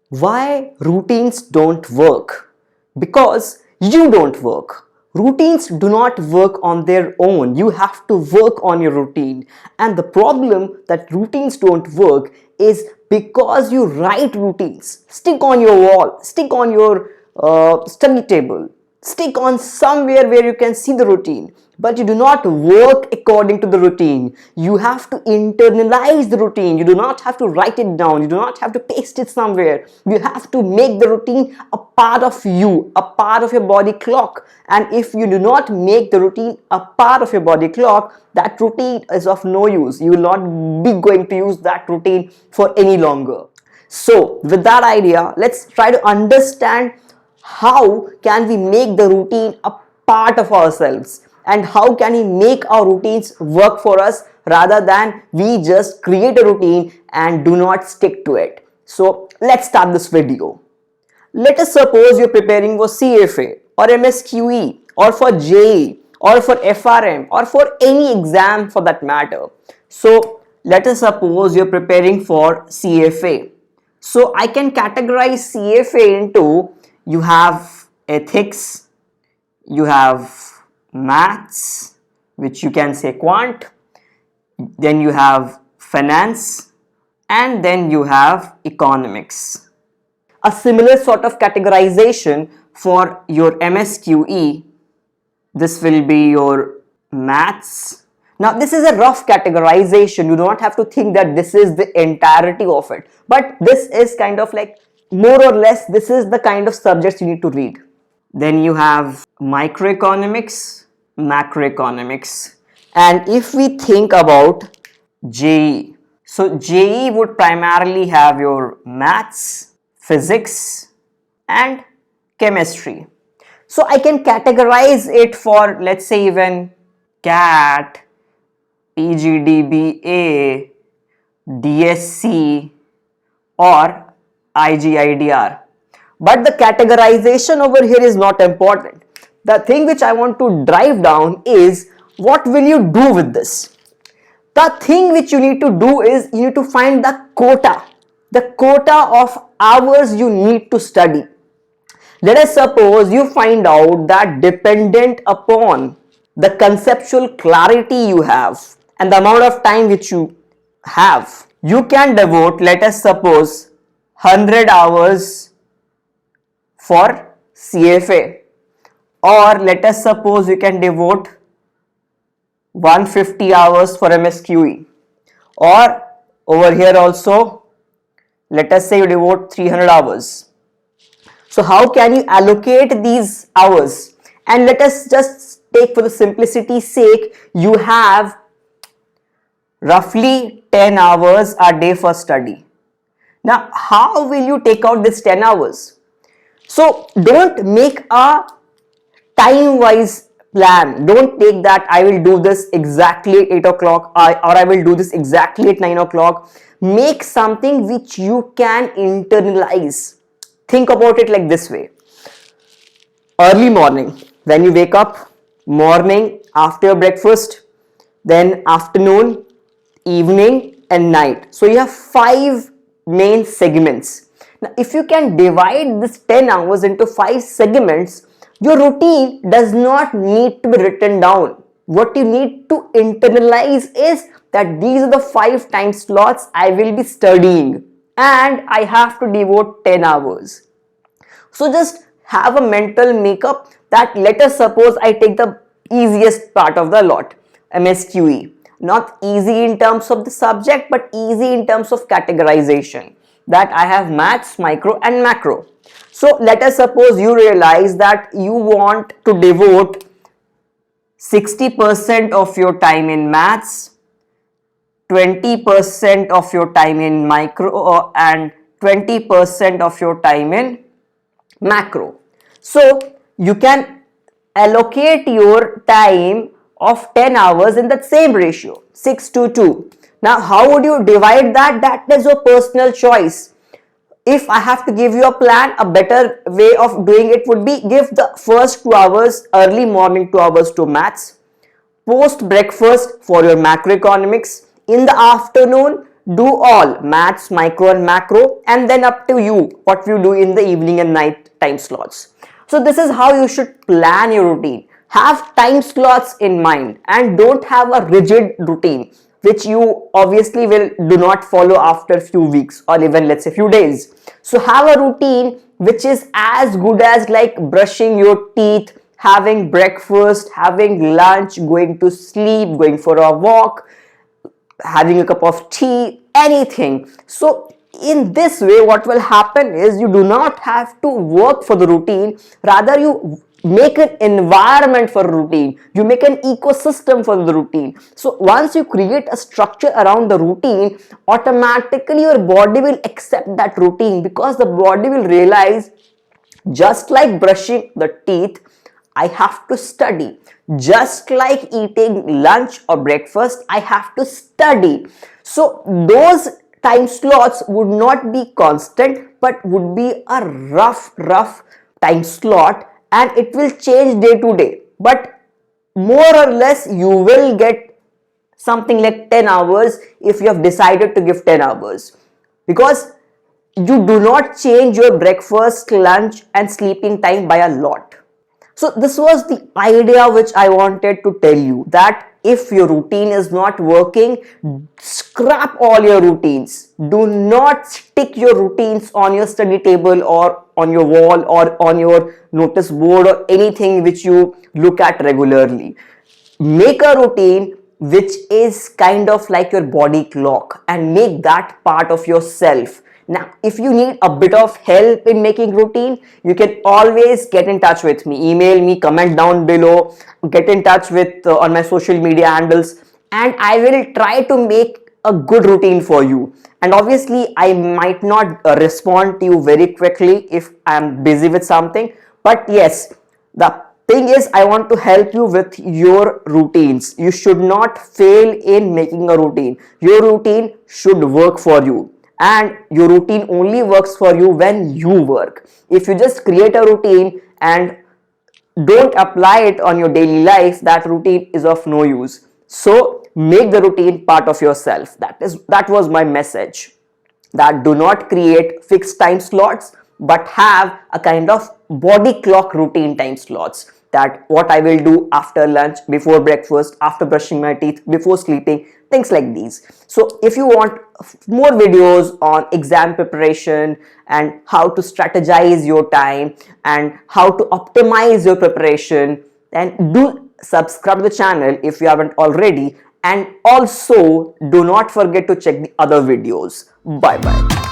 Why routines don't work? Because you don't work. Routines do not work on their own. You have to work on your routine. And the problem that routines don't work is because you write routines. Stick on your wall, stick on your study table, stick on somewhere where you can see the routine, but you do not work according to the routine. You have to internalize the routine. You do not have to write it down. You do not have to paste it somewhere. You have to make the routine a part of you, a part of your body clock. And if you do not make the routine a part of your body clock, that routine is of no use. You will not be going to use that routine for any longer. So with that idea, let's try to understand how can we make the routine a part of ourselves, and how can we make our routines work for us rather than we just create a routine and do not stick to it. So let's start this video. Let us suppose you're preparing for CFA or MSQE or for JEE or for FRM or for any exam for that matter. So let us suppose you're preparing for CFA. So I can categorize CFA into, you have ethics, you have maths, which you can say quant, then you have finance, and then you have economics. A similar sort of categorization for your MSQE, this will be your maths. Now this is a rough categorization. You do not have to think that this is the entirety of it, but this is kind of like, more or less, this is the kind of subjects you need to read. Then you have microeconomics, macroeconomics, and if we think about JEE, so JEE would primarily have your maths, physics, and chemistry. So I can categorize it for, let's say, even CAT, PGDBA, DSC, or IGIDR. But the categorization over here is not important. The thing which I want to drive down is, what will you do with this? The thing which you need to do is, you need to find the quota of hours you need to study. Let us suppose you find out that dependent upon the conceptual clarity you have and the amount of time which you have, you can devote, let us suppose, 100 hours for CFA, or let us suppose you can devote 150 hours for MSQE, or over here also, let us say you devote 300 hours. So how can you allocate these hours? And let us just take, for the simplicity's sake, you have roughly 10 hours a day for study. Now how will you take out this 10 hours? So don't make a time-wise plan. Don't take that I will do this exactly at 8 o'clock or I will do this exactly at 9 o'clock. Make something which you can internalize. Think about it like this way. Early morning, when you wake up, morning after your breakfast, then afternoon, evening, and night. So you have 5 main segments. Now if you can divide this 10 hours into 5 segments, your routine does not need to be written down. What you need to internalize is that these are the 5 time slots I will be studying and I have to devote 10 hours. So just have a mental makeup that, let us suppose I take the easiest part of the lot, MSQE. Not easy in terms of the subject, but easy in terms of categorization. That I have maths, micro and macro. So let us suppose you realize that you want to devote 60% of your time in maths, 20% of your time in micro, and 20% of your time in macro. So you can allocate your time of 10 hours in that same ratio, 6 to 2. Now how would you divide that? That is your personal choice. If I have to give you a plan, a better way of doing it would be, give the first 2 hours, early morning 2 hours to maths, post breakfast for your macroeconomics. In the afternoon, do all maths, micro and macro, and then up to you what you do in the evening and night time slots. So this is how you should plan your routine. Have time slots in mind and don't have a rigid routine which you obviously will do not follow after a few weeks or even let's say few days. So have a routine which is as good as like brushing your teeth, having breakfast, having lunch, going to sleep, going for a walk, having a cup of tea, anything. So in this way what will happen is you do not have to work for the routine, rather you make an environment for routine, you make an ecosystem for the routine. So once you create a structure around the routine, automatically your body will accept that routine, because the body will realize, just like brushing the teeth, I have to study. Just like eating lunch or breakfast, I have to study. So those time slots would not be constant, but would be a rough time slot, and it will change day to day. But more or less you will get something like 10 hours if you have decided to give 10 hours, because you do not change your breakfast, lunch and sleeping time by a lot. So this was the idea which I wanted to tell you, that if your routine is not working, scrap all your routines. Do not stick your routines on your study table or on your wall or on your notice board or anything which you look at regularly. Make a routine which is kind of like your body clock and make that part of yourself. Now, if you need a bit of help in making routine, you can always get in touch with me. Email me, comment down below, get in touch with on my social media handles, and I will try to make a good routine for you. And obviously, I might not respond to you very quickly if I'm busy with something. But yes, the thing is, I want to help you with your routines. You should not fail in making a routine. Your routine should work for you. And your routine only works for you when you work. If you just create a routine and don't apply it on your daily life, that routine is of no use. So make the routine part of yourself. That was my message. That do not create fixed time slots, but have a kind of body clock routine time slots, that what I will do after lunch, before breakfast, after brushing my teeth, before sleeping, things like these. So if you want more videos on exam preparation and how to strategize your time and how to optimize your preparation, then do subscribe to the channel if you haven't already, and also do not forget to check the other videos. Bye bye.